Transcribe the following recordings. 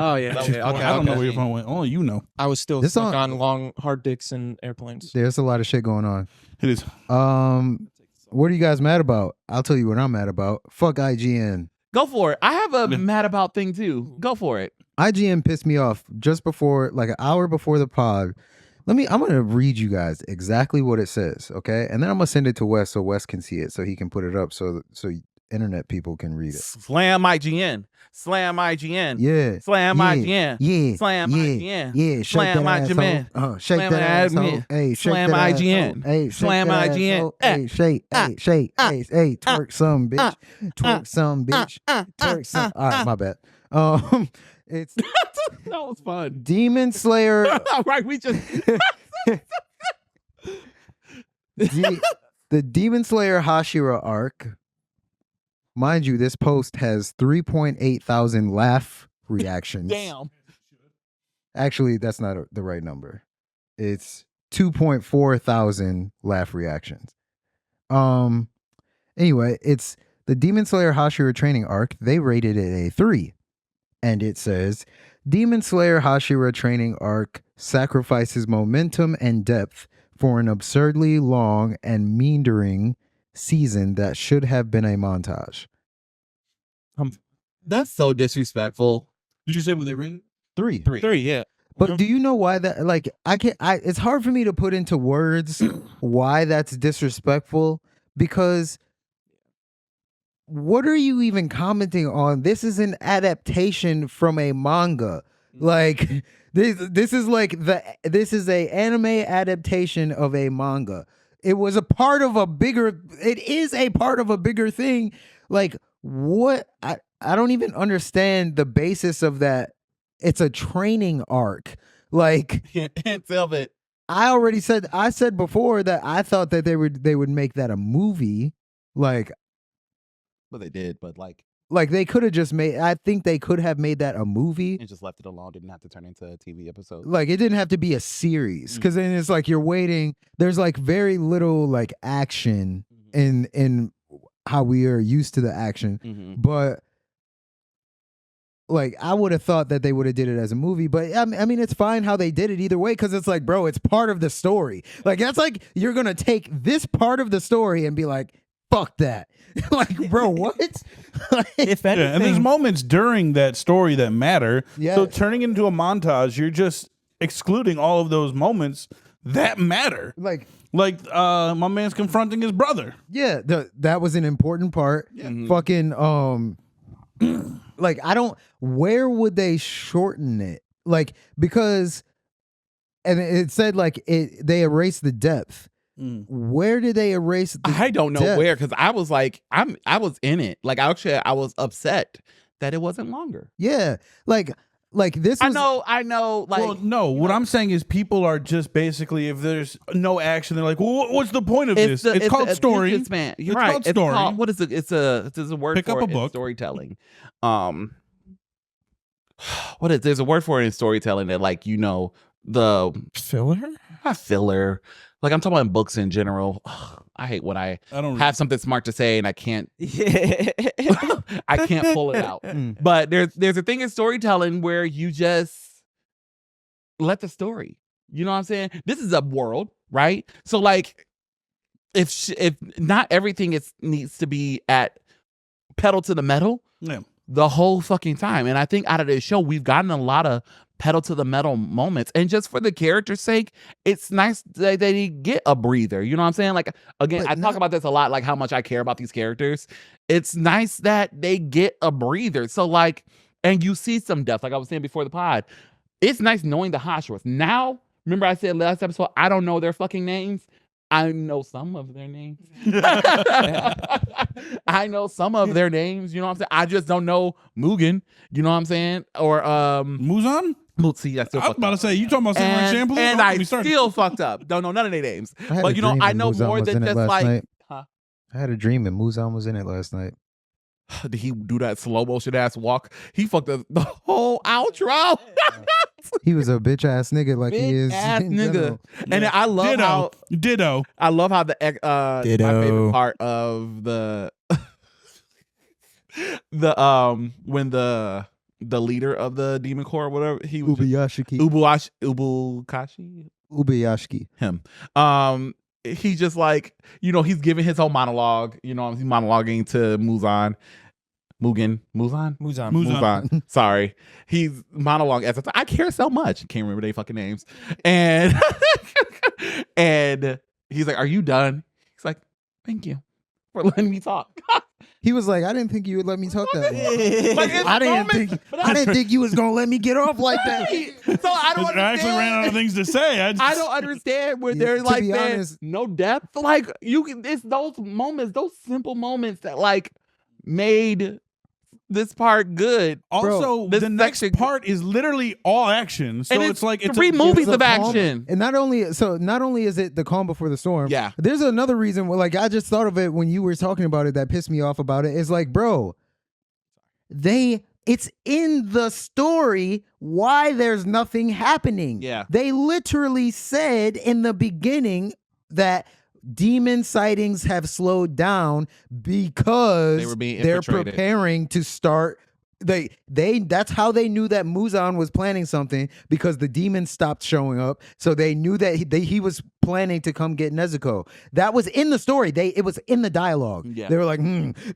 Oh yeah. Okay. I don't know where your phone went. Only you know. I was still This stuck song- on long hard dicks and airplanes. There's a lot of shit going on. It is. What are you guys mad about? I'll tell you what I'm mad about. Fuck IGN. Go for it. I have a mad about thing too. Go for it. IGN pissed me off just before, like an hour before the pod. I'm gonna read you guys exactly what it says, okay? And then I'm gonna send it to Wes so Wes can see it, so he can put it up, so internet people can read it. Slam IGN. Slam IGN. Yeah. Slam IGN. Yeah. Slam IGN. Yeah. Shake Slam that IGN. asshole. Shake Slam that asshole. IGN. Hey, shake Slam that IGN. asshole. Hey, shake Slam that IGN. asshole. Hey, shake. Hey, twerk some bitch. Twerk some bitch. Twerk some. All right, my bad. It's That was fun. Demon Slayer. Right, we just The Demon Slayer Hashira arc. Mind you, this post has 3.8 thousand laugh reactions. damn. Actually, that's not the right number. It's 2.4 thousand laugh reactions. Anyway, it's the Demon Slayer Hashira Training arc. They rated it a 3. And it says, Demon Slayer Hashira Training arc sacrifices momentum and depth for an absurdly long and meandering season that should have been a montage. That's so disrespectful. Did you say what they rated? 3. 3. Yeah. But do you know why that, like, it's hard for me to put into words why that's disrespectful, because what are you even commenting on? This is an adaptation from a manga. Like this is a anime adaptation of a manga. It is a part of a bigger thing. Like, what? I don't even understand the basis of that. It's a training arc. Like, Tell it. I said before that I thought that they would make that a movie. Like, Well, they did, but like they could have just made. I think they could have made that a movie. and just left it alone. Didn't have to turn into a TV episode. Like, it didn't have to be a series, because then it's like you're waiting. There's like very little like action in how we are used to the action, but like I would have thought that they would have did it as a movie. But I mean, it's fine how they did it either way, because it's like, bro, it's part of the story. Like, that's like you're gonna take this part of the story and be like, fuck that. Like, bro, what? If anything, And there's moments during that story that matter. Yeah. So turning it into a montage, you're just excluding all of those moments that matter. like, my man's confronting his brother. yeah, that was an important part. Fucking like, where would they shorten it? Like, because, and it said like they erased the depth. Where did they erase the I don't know depth? where, because I was like, I was in it. Like, actually, I was upset that it wasn't longer. Yeah, like this was, I know. Like, Well, no, what I'm saying is people are just basically, if there's no action, they're like, well, what's the point of this? It's called story. It's man. You're It's right. called It's story. called, what is it? It's a word Pick for up a it. book. It's storytelling. What is? There's a word for it in storytelling that, like, the filler. not filler. Like, I'm talking about in books in general. I hate when I don't have something smart to say and I can't Yeah. I can't pull it out. But there's a thing in storytelling where you just let the story. You know what I'm saying? This is a world, right? So, like, if not everything needs to be at pedal to the metal the whole fucking time. And I think out of this show, we've gotten a lot of pedal to the metal moments. And just for the character's sake, it's nice that they get a breather. You know what I'm saying? Like, again, I talk about this a lot, like how much I care about these characters. It's nice that they get a breather. So, like, and you see some depth, like I was saying before the pod. It's nice knowing the Hashiras. Now, remember I said last episode, I don't know their fucking names. I know some of their names. I know some of their names. You know what I'm saying? I just don't know Mugen. You know what I'm saying? Or Muzan? See, I was about to say, you talking about Samurai Champloo? And I still fucked up. Don't know none of their names. But I know more than just like. Huh? I had a dream and Muzan was in it last night. Did he do that slow motion ass walk? He fucked up the whole outro. He was a bitch ass nigga, like he is. Ass nigga. General. And I love Ditto. I love how my favorite part of when the the leader of the Demon Corps or whatever. He was Ubuyashiki. him. He's just like, he's giving his whole monologue. He's monologuing to Muzan. Sorry. He's monologuing as I care so much. Can't remember their fucking names. And and he's like, "Are you done?" He's like, "Thank you for letting me talk." He was like, "I didn't think you would let me talk that long. Like, I didn't think you was gonna let me get off like that." So I don't. I actually ran out of things to say. I don't understand where they're like, honest, no depth. Like it's those moments, those simple moments that like made this part good. Also, the next part is literally all action. So it's like it's 3 movies of action. And not only is it the calm before the storm. Yeah. There's another reason where, like, I just thought of it when you were talking about it that pissed me off about it. It's like, bro, it's in the story why there's nothing happening. Yeah. They literally said in the beginning that demon sightings have slowed down because they're preparing to start. That's how they knew that Muzan was planning something, because the demons stopped showing up. So they knew that he was planning to come get Nezuko. That was in the story. It was in the dialogue. Yeah. They were like,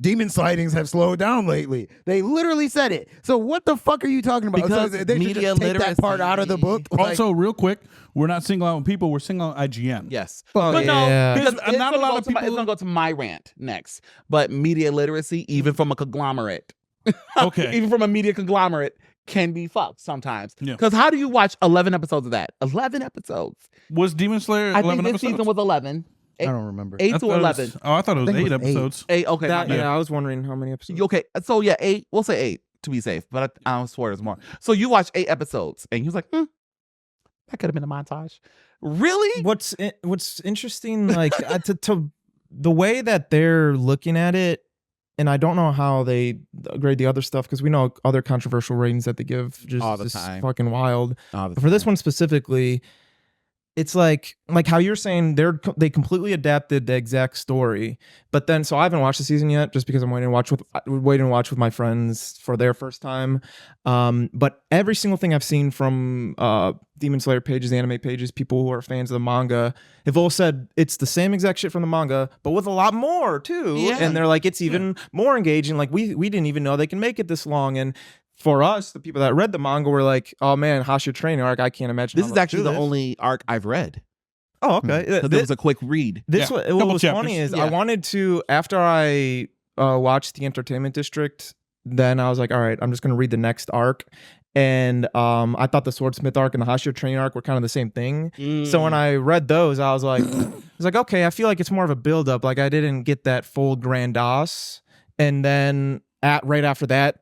demon sightings have slowed down lately. They literally said it. So what the fuck are you talking about? Because so they should just take that part out of the book. Also, real quick, we're not singling out people. We're singling out IGN. Yes. But no, because not a lot of people. It's going to go to my rant next. But media literacy, even from a conglomerate, okay, even from a media conglomerate, can be fucked sometimes. Yeah. Because how do you watch 11 episodes of that? 11 episodes. Was Demon Slayer 11 I think this episodes? season was 11. I don't remember. 8 to 11. I thought it was 8 episodes. 8. Okay. I was wondering how many episodes. Okay. So yeah, 8. We'll say 8 to be safe, but I swear there's more. So you watch 8 episodes, and he was like, that could have been a montage. Really? What's interesting, like to the way that they're looking at it, and I don't know how they grade the other stuff, because we know other controversial ratings that they give just all the time, fucking wild. For this one specifically, it's like how you're saying they completely adapted the exact story, but then so I haven't watched the season yet just because I'm waiting to watch with my friends for their first time. But every single thing I've seen from Demon Slayer pages, anime pages, people who are fans of the manga have all said it's the same exact shit from the manga, but with a lot more too. Yeah. And they're like, it's even more engaging. Like we didn't even know they can make it this long. And for us, the people that read the manga were like, "Oh man, Hashira Training arc! I can't imagine." This is actually the only arc I've read. Oh, okay. Because it was a quick read. What was funny is I wanted to, after I watched the Entertainment District, then I was like, all right, I'm just going to read the next arc. And I thought the Swordsmith arc and the Hashira Training arc were kind of the same thing. So when I read those, I was like, okay, I feel like it's more of a build-up. Like I didn't get that full grandiose. And then right after that,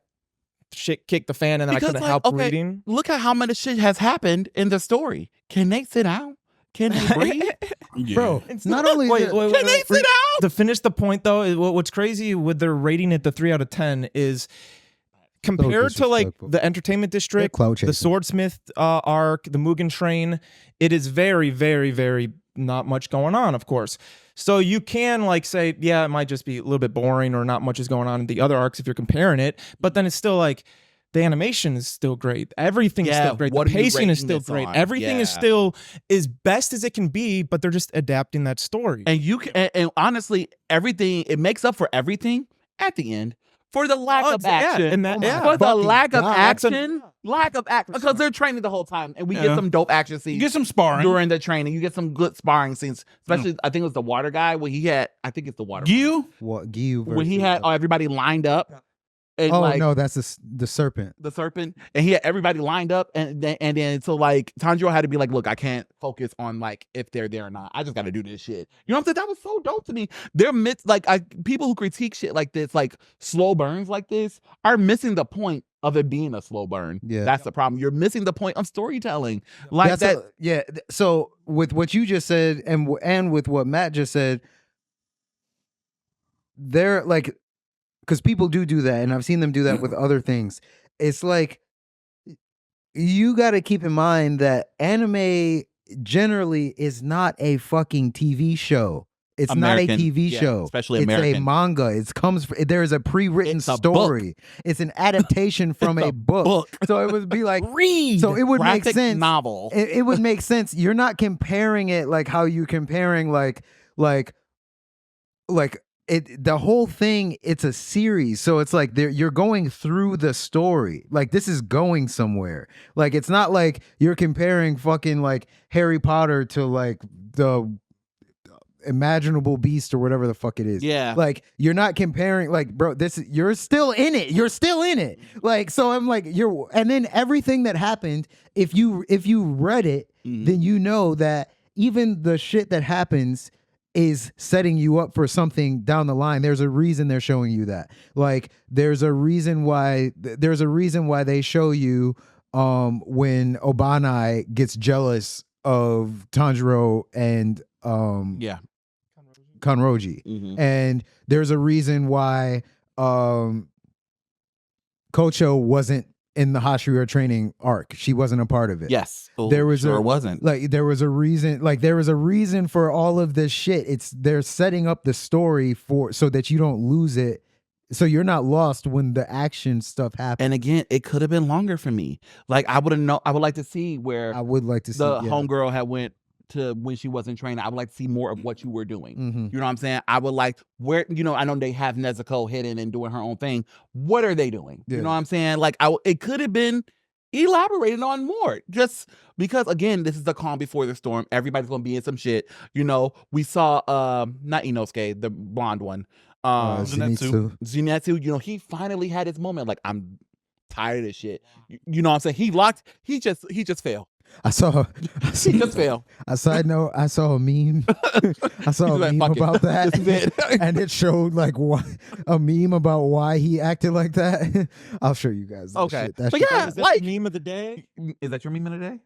shit kicked the fan, and then I couldn't help reading. Look at how much shit has happened in the story. Can they sit down? Can they breathe? Bro, it's not only can they sit down? To finish the point though, what's crazy with their rating at the 3 out of 10 is compared to like the Entertainment District, the Swordsmith arc, the Mugen Train, it is very, very, very not much going on, of course. So you can like say, yeah, it might just be a little bit boring or not much is going on in the other arcs if you're comparing it, but then it's still like the animation is still great. Everything is still great. The pacing is still great. Everything is still as best as it can be, but they're just adapting that story. And you can, and honestly, everything, it makes up for everything at the end. For the lack of action. For the lack of action. Because they're training the whole time. And we get some dope action scenes. You get some sparring. During the training. You get some good sparring scenes. Especially, I think it was the water guy. When he had, I think it's the water Gyu? Gyu. When he had everybody lined up. And no, that's the serpent. The serpent. And he had everybody lined up. And then so like, Tanjiro had to be like, look, I can't focus on like if they're there or not. I just got to do this shit. You know what I'm saying? That was so dope to me. They're people who critique shit like this, like slow burns like this, are missing the point of it being a slow burn. Yeah. That's the problem. You're missing the point of storytelling. Like So with what you just said and with what Matt just said, they're like, because people do that, and I've seen them do that with other things. It's like, you got to keep in mind that anime generally is not a fucking TV show. It's American, not a TV show. Especially it's American. It's a manga. There is a pre-written story. It's an adaptation from a book. So it would be like read. So it would Graphic make sense. Novel. It would make sense. You're not comparing it like how you comparing like it. The whole thing. It's a series, so it's like you're going through the story. Like this is going somewhere. Like it's not like you're comparing fucking like Harry Potter to like the imaginable beast or whatever the fuck it is. Yeah. Like you're not comparing like, bro, you're still in it. You're still in it. Like, so I'm like, and then everything that happened, if you read it, then you know that even the shit that happens is setting you up for something down the line. There's a reason they're showing you that. Like there's a reason why they show you when Obanai gets jealous of Tanjiro and Kanroji. And there's a reason why Kocho wasn't in the Hashira training arc. She wasn't a part of it. Yes. There was wasn't. Like there was a reason for all of this shit. They're setting up the story so that you don't lose it. So you're not lost when the action stuff happens. And again, it could have been longer for me. Like I would like to see where the homegirl had went to when she wasn't training. I would like to see more of what you were doing. You know what I'm saying? I would like where, I know they have Nezuko hidden and doing her own thing. What are they doing? You know what I'm saying? Like it could have been elaborated on more, just because again, this is the calm before the storm. Everybody's gonna be in some shit. We saw not Inosuke, the blonde one. Zenitsu, he finally had his moment. Like, I'm tired of this shit. You know what I'm saying? He just failed. He just failed. I saw a meme. I saw a meme about that. And it showed like a meme about why he acted like that. I'll show you guys. Okay. Shit. Is that the meme of the day? Is that your meme of the day?